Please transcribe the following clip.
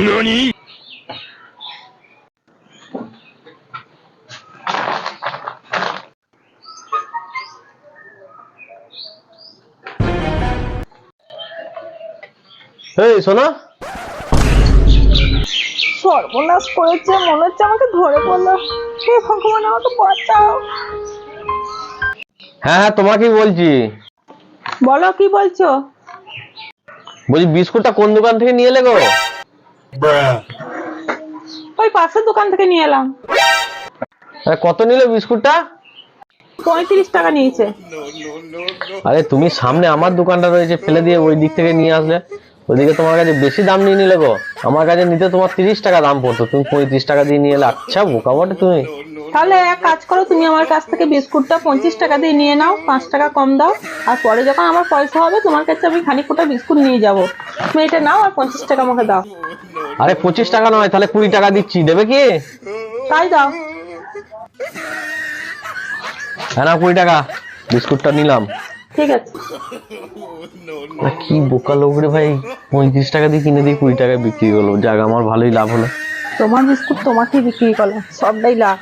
ননি? এই সোনা, সর্বনাশ করেছে মনে হচ্ছে, আমাকে ধরে বললো। হে ভগবান, আমাকে বাঁচাও। হ্যাঁ হ্যাঁ তোমাকেই বলছি। বলো, কি বলছো? বলছি বিস্কুটটা কোন দোকান থেকে নিয়ে এলে গো? ওই পাশের দোকান থেকে নিয়ে এলাম। কত নিলে বিস্কুটটা? 35 টাকা নিয়েছে। আরে তুমি সামনে আমার দোকানটা রয়েছে, ফেলে দিয়ে ওই দিক থেকে নিয়ে আসলে। ওইদিকে তোমার কাছে বেশি দাম নিয়ে নিলে গো। আমার কাছে নিতে তোমার 30 টাকা দাম পড়তো, তুমি 35 টাকা দিয়ে নিয়ে এলে। আচ্ছা বোকা বটে তুমি। তাহলে এক কাজ করো, তুমি আমার কাছ থেকে বিস্কুটটা 25 টাকা দিয়ে নিয়ে নাও, 5 টাকা কম দাও। আর পরে যখন আমার পয়সা হবে, তোমার কাছে আমি খানিক কোটা বিস্কুট নিয়ে যাবো। তুমি এটা নাও আর 25 টাকা আমাকে দাও। আরে 25 টাকা নয়, তাহলে 20 টাকা দিচ্ছি, দেবে কি? তাই দাও। হ্যাঁ না, 20 টাকা। বিস্কুটটা নিলাম। ঠিক আছে। কি বোকা লোক রে ভাই, 35 টাকা দিয়ে কিনে দিয়ে 20 টাকায় বিক্রি করলো। যাক, আমার ভালোই লাভ হলো। তোমার বিস্কুট তোমাকেই বিক্রি করলাম, সবটাই লাভ।